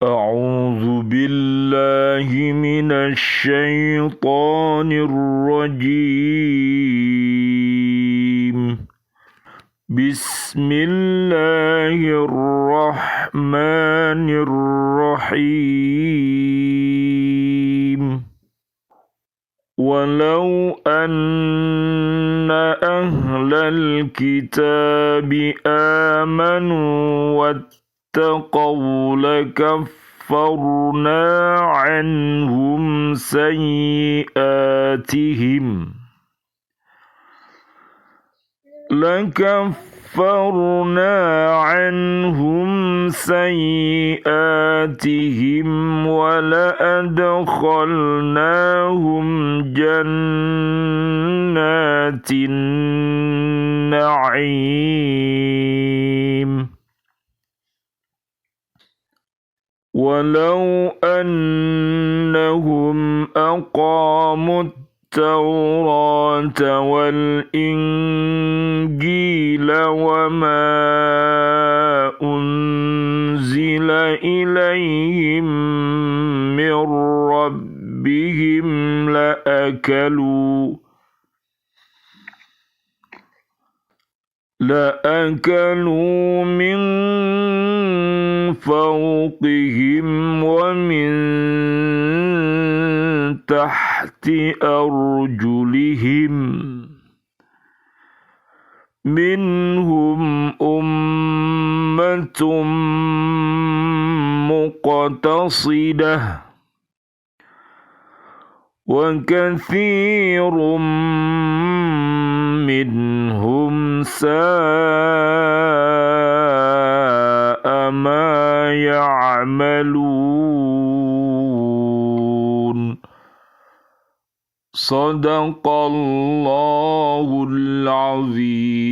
أعوذ بالله من الشيطان الرجيم بسم الله الرحمن الرحيم ولو أن أهل الكتاب آمنوا واتقوا لكفرنا عنهم سيئاتهم ولأدخلناهم جنات النعيم ولو أنهم أقاموا التوراة والإنجيل وما أنزل إليهم من ربهم لأكلوا من فوقهم ومن تحت أرجلهم منهم أمة مقتصدة وكثير منهم ساء ما يعملون صدق الله العظيم.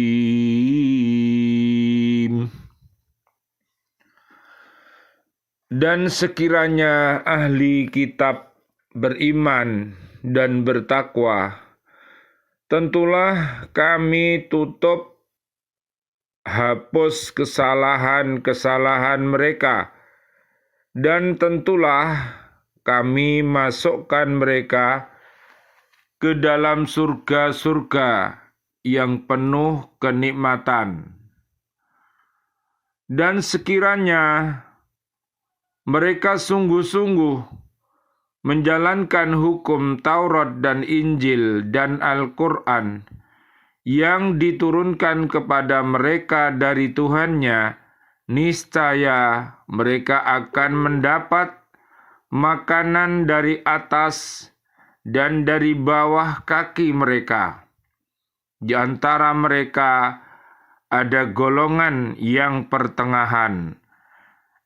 Dan sekiranya ahli kitab beriman dan bertakwa, tentulah kami tutup hapus kesalahan-kesalahan mereka, dan tentulah kami masukkan mereka ke dalam surga-surga yang penuh kenikmatan. Dan sekiranya mereka sungguh-sungguh menjalankan hukum Taurat dan Injil dan Al-Quran yang diturunkan kepada mereka dari Tuhannya, niscaya mereka akan mendapat makanan dari atas dan dari bawah kaki mereka. Di antara mereka ada golongan yang pertengahan,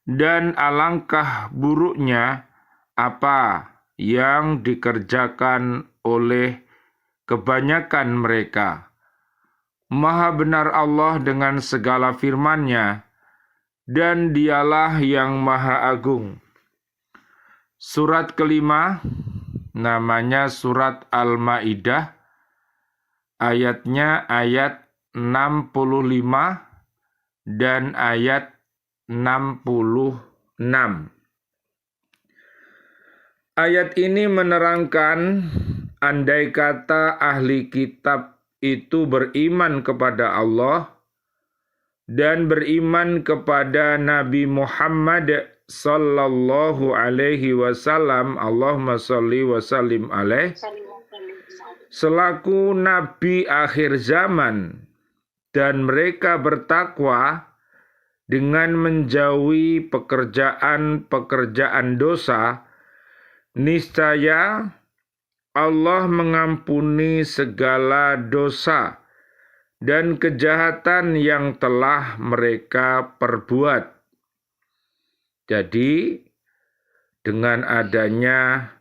dan alangkah buruknya apa yang dikerjakan oleh kebanyakan mereka. Maha benar Allah dengan segala firman-Nya, dan Dialah yang Maha Agung. Surat kelima, namanya Surat Al-Maidah, ayatnya ayat 65 dan ayat 66. Ayat ini menerangkan andai kata ahli kitab itu beriman kepada Allah dan beriman kepada Nabi Muhammad sallallahu alaihi wasallam, Allahumma sholli wa sallim alaih, selaku nabi akhir zaman, dan mereka bertakwa dengan menjauhi pekerjaan-pekerjaan dosa, niscaya Allah mengampuni segala dosa dan kejahatan yang telah mereka perbuat. Jadi, dengan adanya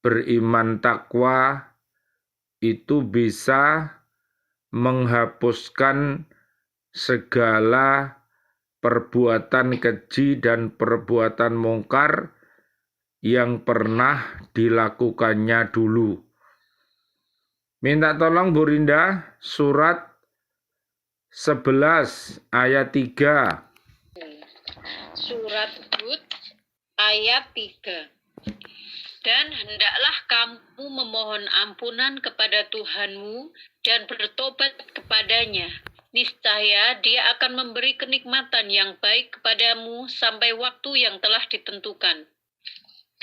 beriman takwa itu bisa menghapuskan segala perbuatan keji dan perbuatan mungkar yang pernah dilakukannya dulu. Minta tolong Bu Rinda, surat 11 ayat 3. Surat Hud ayat 3. Dan hendaklah kamu memohon ampunan kepada Tuhanmu dan bertobat kepadanya. Niscaya Dia akan memberi kenikmatan yang baik kepadamu sampai waktu yang telah ditentukan.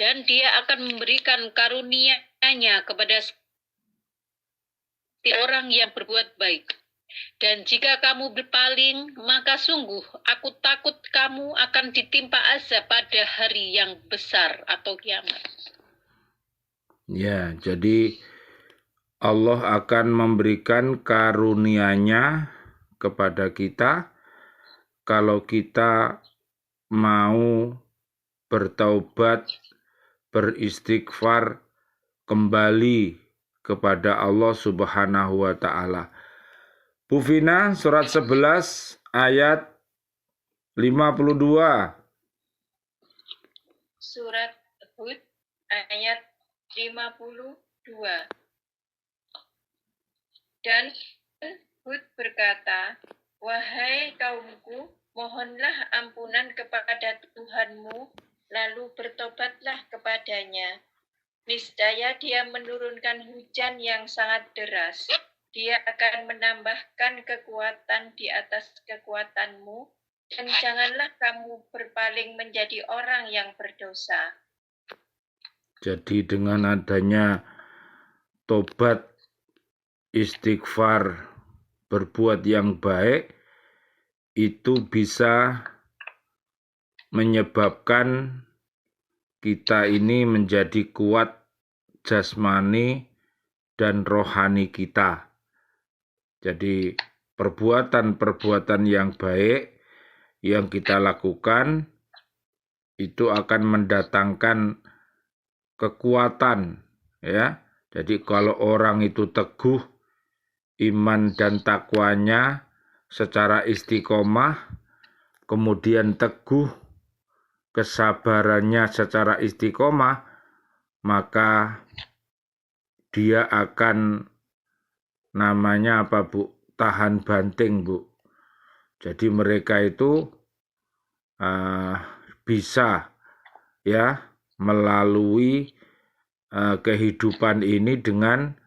Dan Dia akan memberikan karunia-Nya kepada orang yang berbuat baik. Dan jika kamu berpaling, maka sungguh aku takut kamu akan ditimpa azab pada hari yang besar atau kiamat. Ya, jadi Allah akan memberikan karunia-Nya kepada kita kalau kita mau bertaubat, beristighfar, kembali kepada Allah Subhanahu wa Ta'ala. Bu Vina, surat 11 ayat 52. Surat Hud ayat 52. Dan Hud berkata, "Wahai kaumku, mohonlah ampunan kepada Tuhanmu, lalu bertobatlah kepadanya. Niscaya Dia menurunkan hujan yang sangat deras. Dia akan menambahkan kekuatan di atas kekuatanmu, dan janganlah kamu berpaling menjadi orang yang berdosa." Jadi dengan adanya tobat, istighfar, berbuat yang baik, itu bisa menyebabkan kita ini menjadi kuat jasmani dan rohani kita. Jadi perbuatan-perbuatan yang baik yang kita lakukan itu akan mendatangkan kekuatan, ya. Jadi kalau orang itu teguh iman dan takwanya secara istiqomah, kemudian teguh kesabarannya secara istiqomah, maka dia akan namanya apa, Bu? Tahan banting, Bu. Jadi mereka itu bisa ya melalui kehidupan ini dengan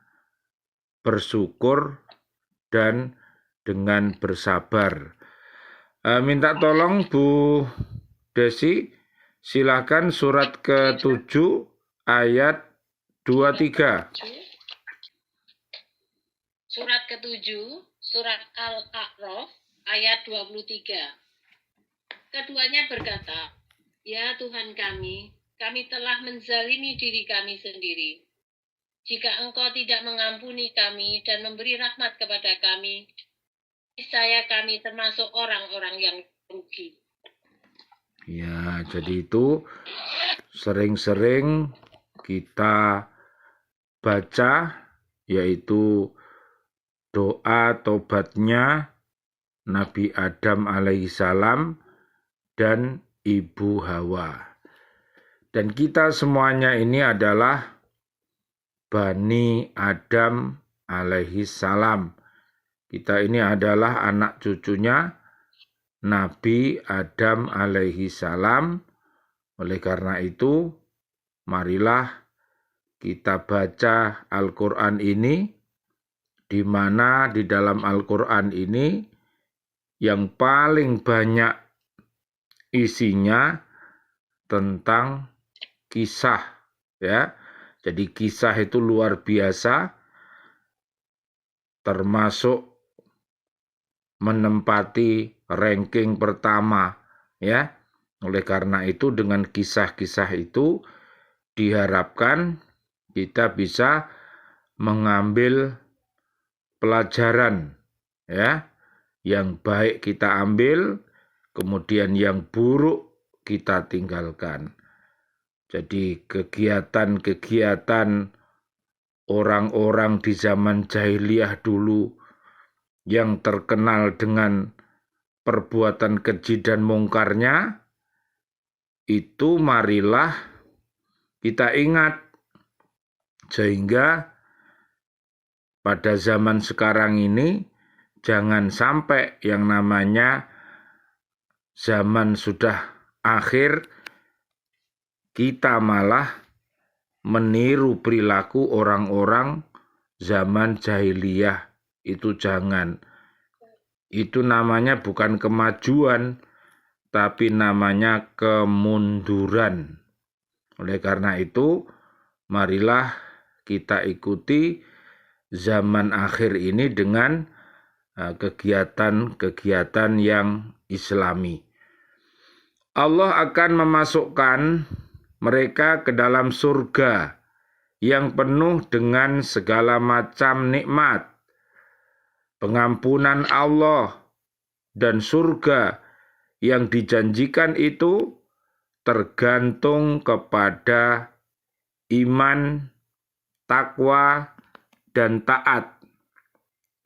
bersyukur dan dengan bersabar. Minta tolong Bu Desi, silakan surat ke-7 ayat 23. Surat ke-7, surat Al-A'raf ayat 23. Keduanya berkata, "Ya Tuhan kami telah menzalimi diri kami sendiri. Jika Engkau tidak mengampuni kami dan memberi rahmat kepada kami, niscaya kami termasuk orang-orang yang rugi." Ya, jadi itu sering-sering kita baca, yaitu doa tobatnya Nabi Adam alaihissalam dan Ibu Hawa. Dan kita semuanya ini adalah Bani Adam alaihissalam. Kita ini adalah anak cucunya Nabi Adam alaihissalam. Oleh karena itu, marilah kita baca Al-Quran ini, di mana di dalam Al-Quran ini yang paling banyak isinya tentang kisah, ya. Jadi kisah itu luar biasa, termasuk menempati ranking pertama, ya. Oleh karena itu dengan kisah-kisah itu diharapkan kita bisa mengambil pelajaran, ya. Yang baik kita ambil, kemudian yang buruk kita tinggalkan. Jadi kegiatan-kegiatan orang-orang di zaman jahiliyah dulu yang terkenal dengan perbuatan keji dan mungkarnya, itu marilah kita ingat, sehingga pada zaman sekarang ini jangan sampai yang namanya zaman sudah akhir kita malah meniru perilaku orang-orang zaman jahiliyah. Itu jangan. Itu namanya bukan kemajuan, tapi namanya kemunduran. Oleh karena itu, marilah kita ikuti zaman akhir ini dengan kegiatan-kegiatan yang islami. Allah akan memasukkan mereka ke dalam surga yang penuh dengan segala macam nikmat, pengampunan Allah, dan surga yang dijanjikan itu tergantung kepada iman, takwa, dan taat.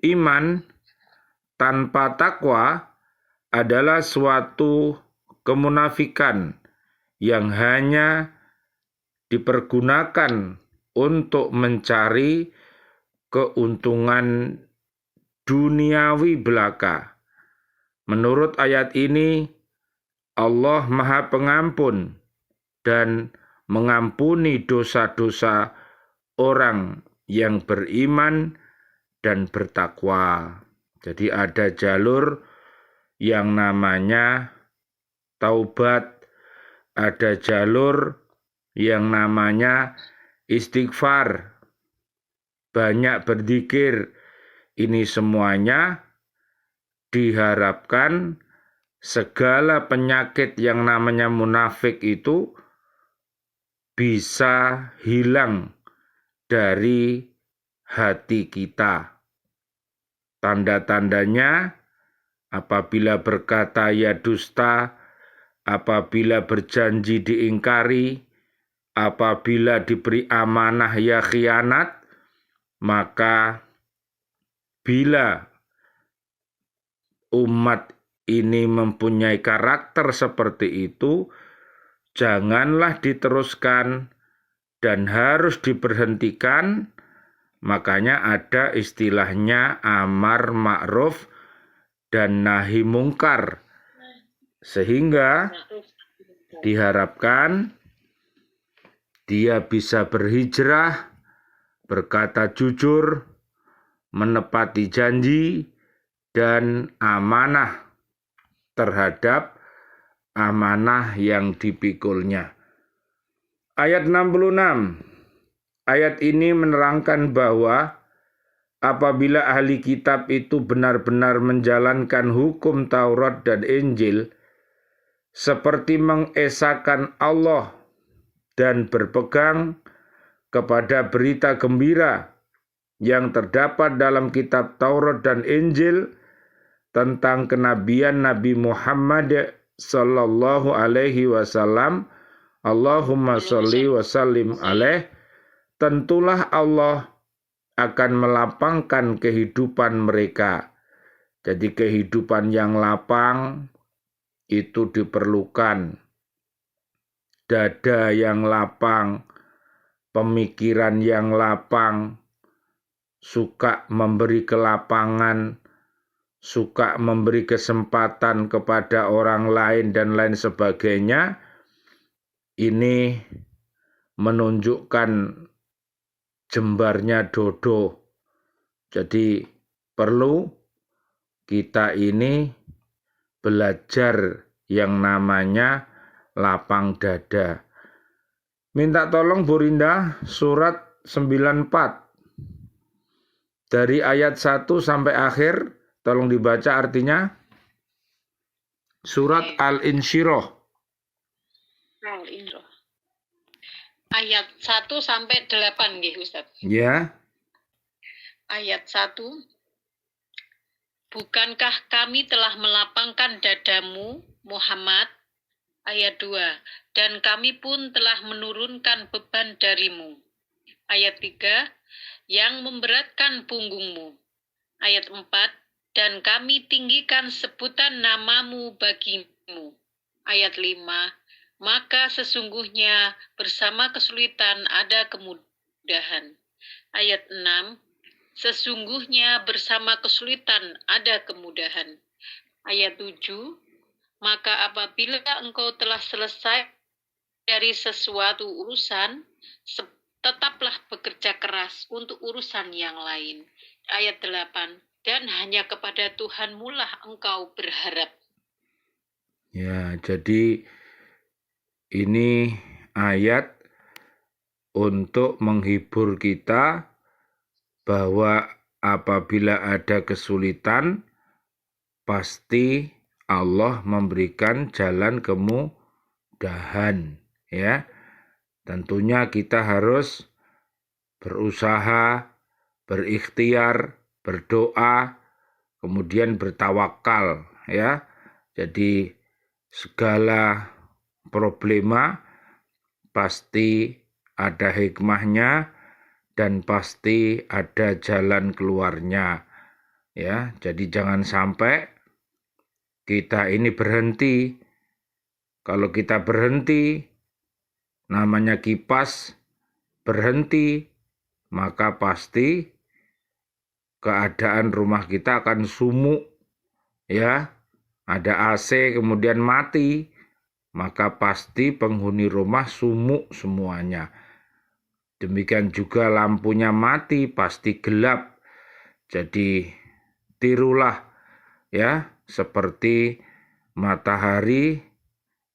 Iman tanpa takwa adalah suatu kemunafikan yang hanya dipergunakan untuk mencari keuntungan duniawi belaka. Menurut ayat ini, Allah Maha Pengampun dan mengampuni dosa-dosa orang yang beriman dan bertakwa. Jadi ada jalur yang namanya taubat, ada jalur yang namanya istighfar, banyak berzikir. Ini semuanya diharapkan segala penyakit yang namanya munafik itu bisa hilang dari hati kita. Tanda-tandanya apabila berkata ya dusta, apabila berjanji diingkari, apabila diberi amanah ya khianat, maka bila umat ini mempunyai karakter seperti itu, janganlah diteruskan dan harus diberhentikan. Makanya ada istilahnya amar ma'ruf dan nahi mungkar. Sehingga diharapkan dia bisa berhijrah, berkata jujur, menepati janji, dan amanah terhadap amanah yang dipikulnya. Ayat 66. Ayat ini menerangkan bahwa apabila ahli kitab itu benar-benar menjalankan hukum Taurat dan Injil seperti mengesahkan Allah dan berpegang kepada berita gembira yang terdapat dalam kitab Taurat dan Injil tentang kenabian Nabi Muhammad sallallahu alaihi wasallam, Allahumma sholli wa sallim alaih, tentulah Allah akan melapangkan kehidupan mereka. Jadi kehidupan yang lapang itu diperlukan. Dada yang lapang, pemikiran yang lapang, suka memberi kelapangan, suka memberi kesempatan kepada orang lain dan lain sebagainya. Ini menunjukkan jembarnya dodo. Jadi perlu kita ini belajar yang namanya lapang dada. Minta tolong Bu Rinda surat 94. Dari ayat 1 sampai akhir, tolong dibaca artinya. Surat Al-Insyirah. Ayat 1 sampai 8 nggih Ustaz. Ya. Ayat 1. Bukankah kami telah melapangkan dadamu, Muhammad? Ayat 2. Dan kami pun telah menurunkan beban darimu. Ayat 3. Yang memberatkan punggungmu. Ayat 4. Dan kami tinggikan sebutan namamu bagimu. Ayat 5. Maka sesungguhnya bersama kesulitan ada kemudahan. Ayat 6. Sesungguhnya bersama kesulitan ada kemudahan. Ayat 7. Maka apabila engkau telah selesai dari sesuatu urusan, tetaplah bekerja keras untuk urusan yang lain. Ayat 8. Dan hanya kepada Tuhanmu lah engkau berharap. Ya, jadi ini ayat untuk menghibur kita bahwa apabila ada kesulitan, pasti Allah memberikan jalan kemudahan, ya. Tentunya kita harus berusaha, berikhtiar, berdoa, kemudian bertawakal, ya. Jadi segala problema pasti ada hikmahnya dan pasti ada jalan keluarnya, ya. Jadi jangan sampai kita ini berhenti. Kalau kita berhenti, namanya kipas berhenti, maka pasti keadaan rumah kita akan sumuk, ya. Ada AC kemudian mati, maka pasti penghuni rumah sumuk semuanya. Demikian juga lampunya mati, pasti gelap. Jadi tirulah, ya, seperti matahari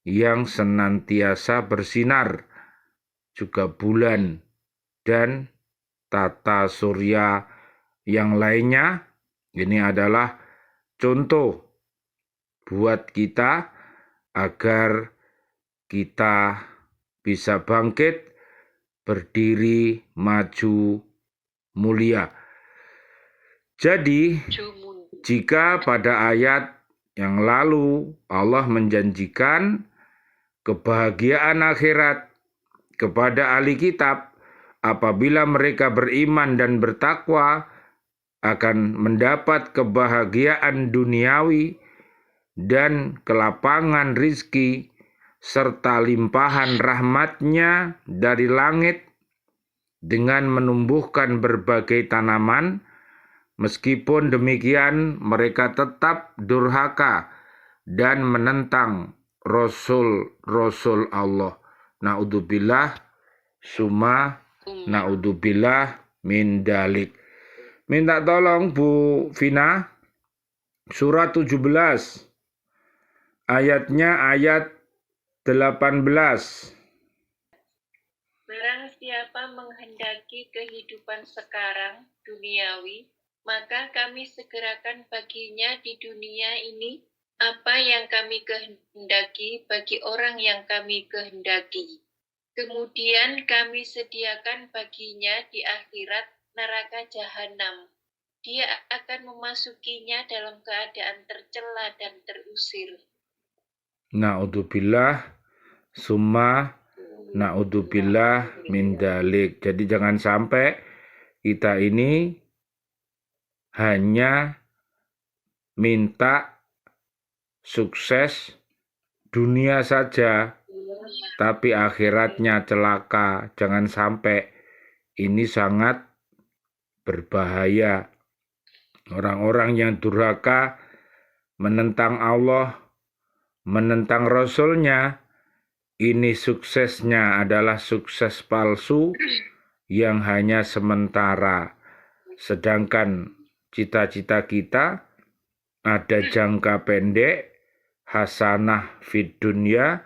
yang senantiasa bersinar, juga bulan dan tata surya yang lainnya. Ini adalah contoh buat kita agar kita bisa bangkit, berdiri, maju, mulia. Jadi, jika pada ayat yang lalu Allah menjanjikan kebahagiaan akhirat kepada ahli kitab apabila mereka beriman dan bertakwa akan mendapat kebahagiaan duniawi dan kelapangan rizki serta limpahan rahmatnya dari langit dengan menumbuhkan berbagai tanaman. Meskipun demikian mereka tetap durhaka dan menentang Rasul Allah. Na'udzubillah summa na'udzubillah min dalik. Minta tolong Bu Vina, surat 17, ayatnya ayat 18. Barang siapa menghendaki kehidupan sekarang duniawi, maka kami segerakan baginya di dunia ini apa yang kami kehendaki bagi orang yang kami kehendaki. Kemudian kami sediakan baginya di akhirat neraka jahanam. Dia akan memasukinya dalam keadaan tercela dan terusir. Na'udzubillah summa na'udzubillah min dalik. Jadi jangan sampai kita ini hanya minta sukses dunia saja, tapi akhiratnya celaka. Jangan sampai. Ini sangat berbahaya. Orang-orang yang durhaka, menentang Allah, menentang Rasul-Nya, ini suksesnya adalah sukses palsu yang hanya sementara. Sedangkan cita-cita kita ada jangka pendek, hasanah fid dunya,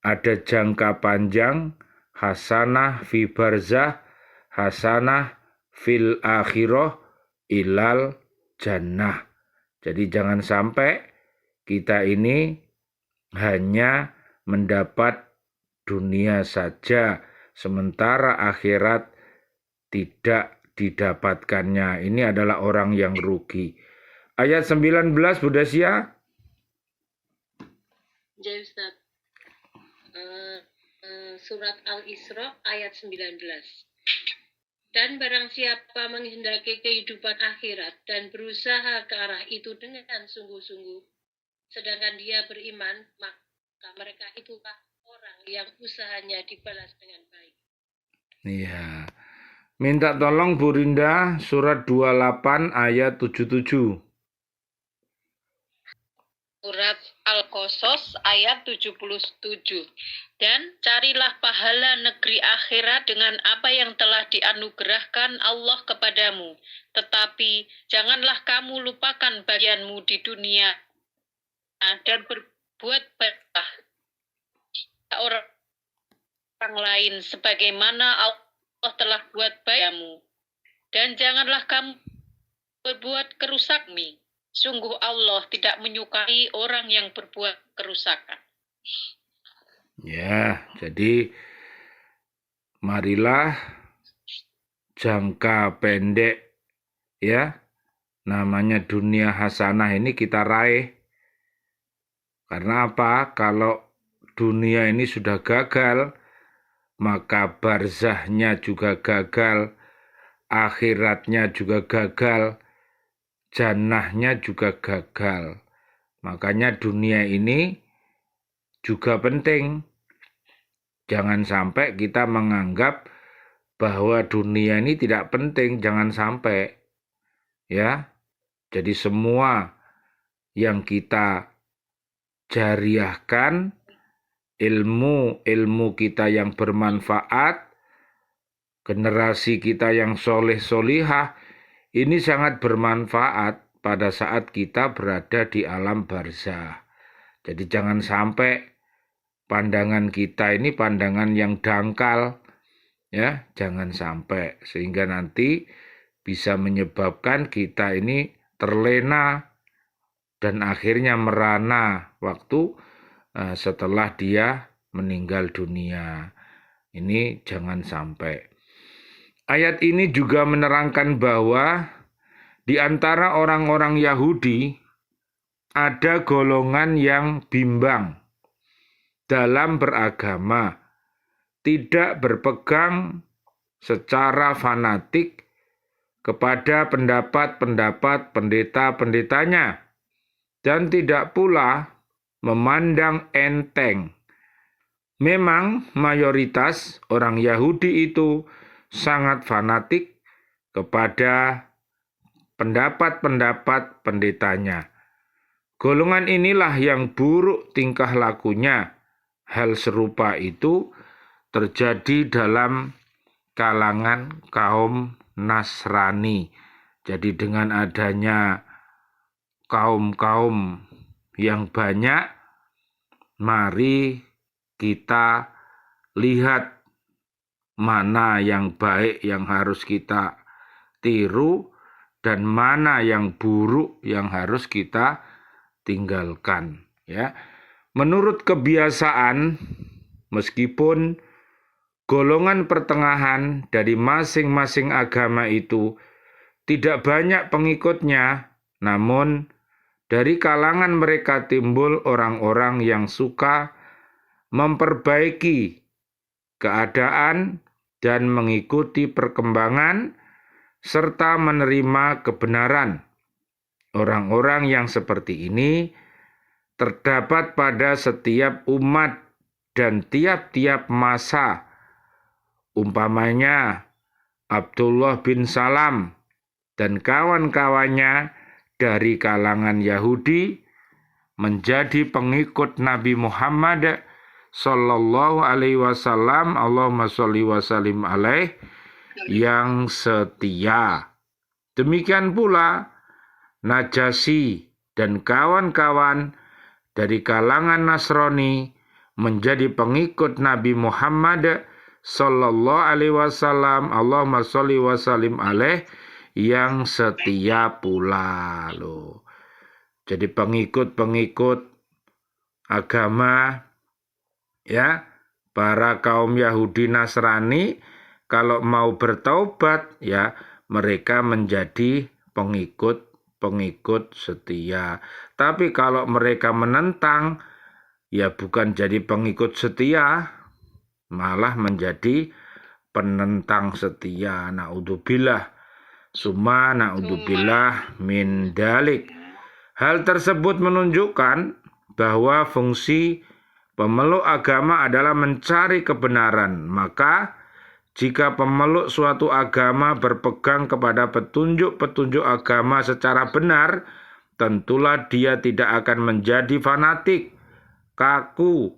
ada jangka panjang, hasanah fi barzah, hasanah fil akhirah ilal jannah. Jadi jangan sampai kita ini hanya mendapat dunia saja, sementara akhirat tidak didapatkannya. Ini adalah orang yang rugi. Ayat 19, Bu Dasia. Ya, Ustaz. Surat Al-Isra ayat 19. Dan barang siapa menghendaki kehidupan akhirat dan berusaha ke arah itu dengan sungguh-sungguh, sedangkan dia beriman, maka mereka itulah orang yang usahanya dibalas dengan baik. Iya. Minta tolong Bu Rinda, surat 28 ayat 77. Surat Al-Qasas Al-Qasas ayat 77. Dan carilah pahala negeri akhirat dengan apa yang telah dianugerahkan Allah kepadamu. Tetapi janganlah kamu lupakan bagianmu di dunia dan berbuat baiklah orang lain sebagaimana Allah telah buat baikmu. Dan janganlah kamu berbuat kerusakan. Sungguh Allah tidak menyukai orang yang berbuat kerusakan. Ya, jadi marilah jangka pendek ya, namanya dunia hasanah ini kita raih. Karena apa? Kalau dunia ini sudah gagal, maka barzahnya juga gagal, akhiratnya juga gagal, jannahnya juga gagal. Makanya dunia ini juga penting. Jangan sampai kita menganggap bahwa dunia ini tidak penting, jangan sampai. Ya. Jadi semua yang kita jariahkan, ilmu kita yang bermanfaat, generasi kita yang soleh-solihah, ini sangat bermanfaat pada saat kita berada di alam barzah. Jadi jangan sampai pandangan kita ini pandangan yang dangkal, ya, jangan sampai sehingga nanti bisa menyebabkan kita ini terlena dan akhirnya merana waktu setelah dia meninggal dunia. Ini jangan sampai. Ayat ini juga menerangkan bahwa di antara orang-orang Yahudi ada golongan yang bimbang dalam beragama, tidak berpegang secara fanatik kepada pendapat-pendapat pendeta-pendetanya, dan tidak pula memandang enteng. Memang mayoritas orang Yahudi itu sangat fanatik kepada pendapat-pendapat pendetanya. Golongan inilah yang buruk tingkah lakunya. Hal serupa itu terjadi dalam kalangan kaum Nasrani. Jadi dengan adanya kaum-kaum yang banyak, mari kita lihat mana yang baik yang harus kita tiru dan mana yang buruk yang harus kita tinggalkan, ya. Menurut kebiasaan, meskipun golongan pertengahan dari masing-masing agama itu tidak banyak pengikutnya, namun dari kalangan mereka timbul orang-orang yang suka memperbaiki keadaan dan mengikuti perkembangan serta menerima kebenaran. Orang-orang yang seperti ini terdapat pada setiap umat dan tiap-tiap masa. Umpamanya Abdullah bin Salam dan kawan-kawannya dari kalangan Yahudi menjadi pengikut Nabi Muhammad sallallahu alaihi wasallam, Allahumma sholli wa sallim alaih, yang setia. Demikian pula Najasyi dan kawan-kawan dari kalangan Nasrani menjadi pengikut Nabi Muhammad sallallahu alaihi wasallam, Allahumma sholli wa sallim alaih, yang setia pula loh. Jadi pengikut-pengikut agama, ya, para kaum Yahudi Nasrani kalau mau bertaubat, ya, mereka menjadi pengikut setia. Tapi kalau mereka menentang, ya bukan jadi pengikut setia, malah menjadi penentang setia. Na'udzubillah, summa na'udzubillah min dalik. Hal tersebut menunjukkan bahwa fungsi pemeluk agama adalah mencari kebenaran. Maka jika pemeluk suatu agama berpegang kepada petunjuk-petunjuk agama secara benar, tentulah dia tidak akan menjadi fanatik kaku,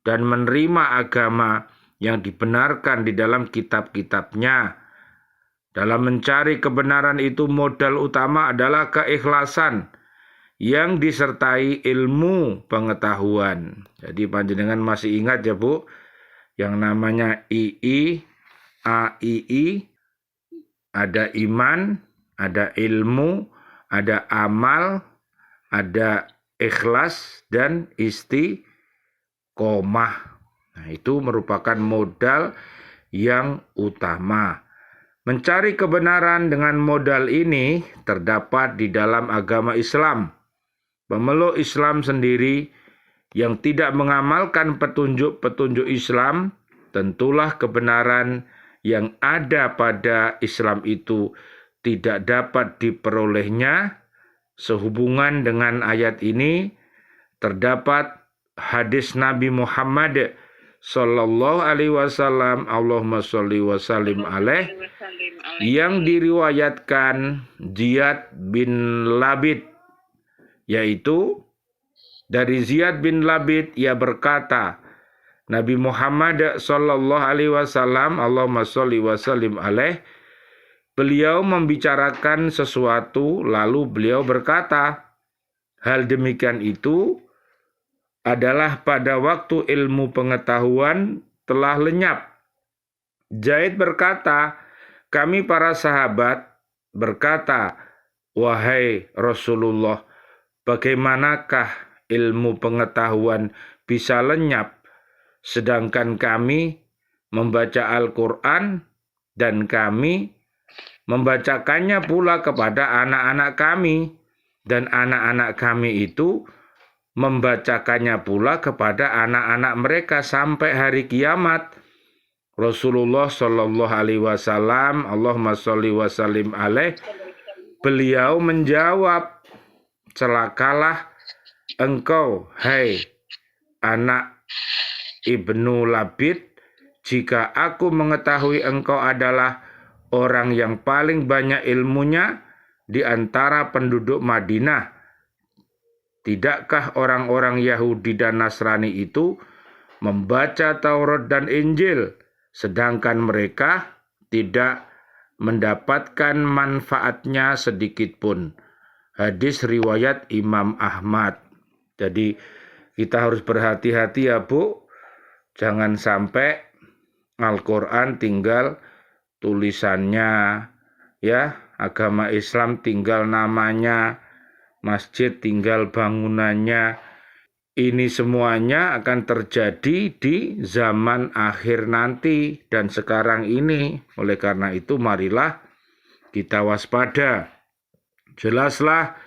dan menerima agama yang dibenarkan di dalam kitab-kitabnya. Dalam mencari kebenaran itu modal utama adalah keikhlasan yang disertai ilmu pengetahuan. Jadi panjenengan masih ingat ya Bu, yang namanya II, AII, ada iman, ada ilmu, ada amal, ada ikhlas, dan istiqomah. Nah, itu merupakan modal yang utama. Mencari kebenaran dengan modal ini terdapat di dalam agama Islam. Pemeluk Islam sendiri yang tidak mengamalkan petunjuk-petunjuk Islam, tentulah kebenaran yang ada pada Islam itu tidak dapat diperolehnya. Sehubungan dengan ayat ini terdapat hadis Nabi Muhammad sallallahu alaihi wasallam, Allahumma sholli wa sallim alaih, yang diriwayatkan Ziyad bin Labid, yaitu dari Ziyad bin Labid, ia berkata, Nabi Muhammad sallallahu alaihi wasallam, Allahumma sholli wa sallim alaih, beliau membicarakan sesuatu, lalu beliau berkata, hal demikian itu adalah pada waktu ilmu pengetahuan telah lenyap. Zaid berkata, kami para sahabat berkata, wahai Rasulullah, bagaimanakah ilmu pengetahuan bisa lenyap, sedangkan kami membaca Al-Quran dan kami membacakannya pula kepada anak-anak kami, dan anak-anak kami itu membacakannya pula kepada anak-anak mereka sampai hari kiamat. Rasulullah Shallallahu Alaihi Wasallam, Allahumma sholli wa sallim alaih, beliau menjawab, celakalah engkau, hai anak Ibnu Labid, jika aku mengetahui engkau adalah orang yang paling banyak ilmunya di antara penduduk Madinah. Tidakkah orang-orang Yahudi dan Nasrani itu membaca Taurat dan Injil, sedangkan mereka tidak mendapatkan manfaatnya sedikit pun? Hadis riwayat Imam Ahmad. Jadi kita harus berhati-hati ya Bu, jangan sampai Al-Quran tinggal tulisannya, ya, agama Islam tinggal namanya, masjid tinggal bangunannya. Ini semuanya akan terjadi di zaman akhir nanti dan sekarang ini. Oleh karena itu marilah kita waspada. Jelaslah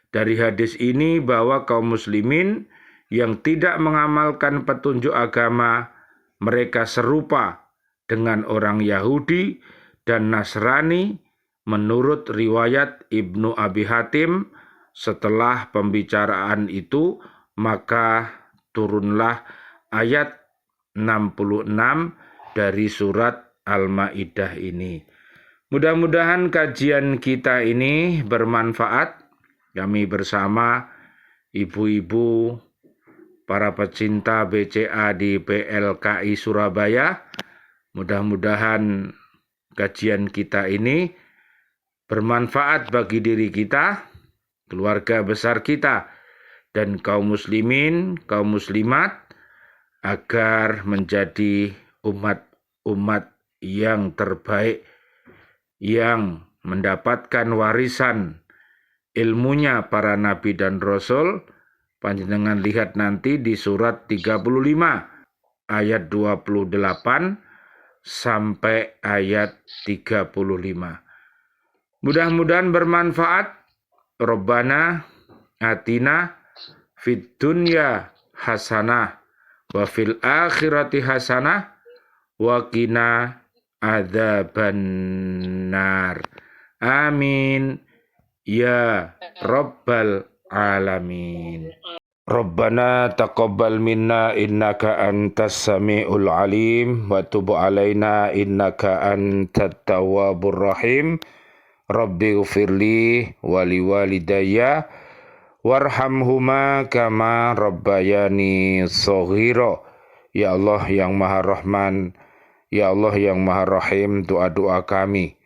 dari hadis ini bahwa kaum muslimin yang tidak mengamalkan petunjuk agama, mereka serupa dengan orang Yahudi dan Nasrani menurut riwayat Ibnu Abi Hatim. Setelah pembicaraan itu, maka turunlah ayat 66 dari surat Al-Maidah ini. Mudah-mudahan kajian kita ini bermanfaat. Kami bersama ibu-ibu, para pecinta BCA di PLKI Surabaya, mudah-mudahan kajian kita ini bermanfaat bagi diri kita, keluarga besar kita, dan kaum muslimin, kaum muslimat, agar menjadi umat-umat yang terbaik, yang mendapatkan warisan ilmunya para nabi dan rasul. Panjenengan lihat nanti di surat 35 ayat 28 sampai ayat 35. Mudah-mudahan bermanfaat. Rabbana atina fid dunya hasanah wa fil akhirati hasanah wa qina adzabannar. Amin ya rabbal alamin. Rabbana taqabbal minna innaka antas samiul alim wa tub alaina innaka antat tawwabur rahim. Rabbi ghfirli wa liwalidayya warhamhuma kama rabbayani shaghira. Ya Allah yang Maha Rahman, Ya Allah yang Maha Rahim, doa-doa kami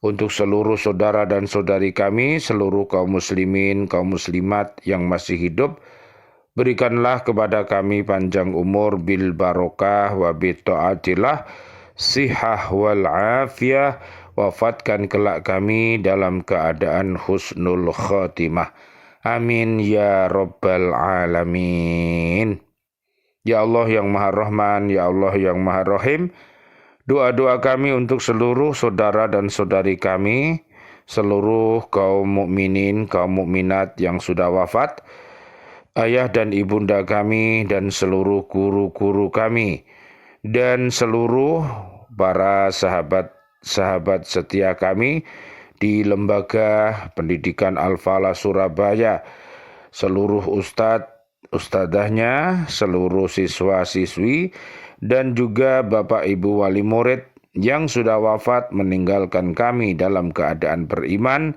untuk seluruh saudara dan saudari kami, seluruh kaum muslimin, kaum muslimat yang masih hidup, berikanlah kepada kami panjang umur bil barokah wa bi taatillah, sihah wal afiyah, wafatkan kelak kami dalam keadaan husnul khatimah. Amin ya rabbal alamin. Ya Allah yang Maha Rahman, Ya Allah yang Maha Rahim, doa-doa kami untuk seluruh saudara dan saudari kami, seluruh kaum mukminin, kaum mukminat yang sudah wafat, ayah dan ibunda kami, dan seluruh guru-guru kami, dan seluruh para sahabat-sahabat setia kami di Lembaga Pendidikan Al-Falah Surabaya, seluruh ustadzahnya, seluruh siswa-siswi, dan juga Bapak Ibu wali murid yang sudah wafat meninggalkan kami dalam keadaan beriman,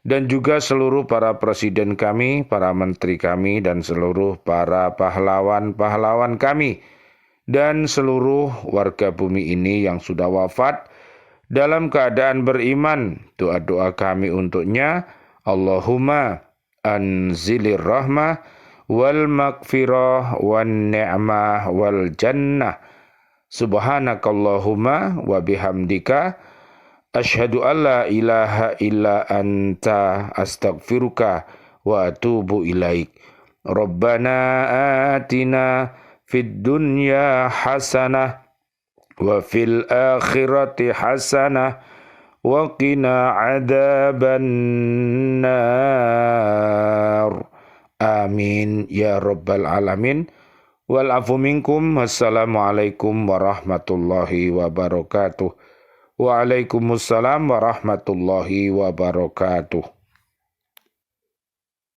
dan juga seluruh para presiden kami, para menteri kami, dan seluruh para pahlawan-pahlawan kami, dan seluruh warga bumi ini yang sudah wafat dalam keadaan beriman. Doa-doa kami untuknya, Allahumma anzilir rahmah wal maghfirah wan ni'mah wal jannah. Subhanakallahumma wa bihamdika asyhadu an la ilaha illa anta astaghfiruka wa atubu ilaik. Rabbana atina fid dunya hasanah wa fil akhirati hasanah wa qina adzaban nar. Amin ya rabbal alamin. Wal afu minkum. Wassalamualaikum warahmatullahi wabarakatuh. Waalaikumsalam warahmatullahi wabarakatuh.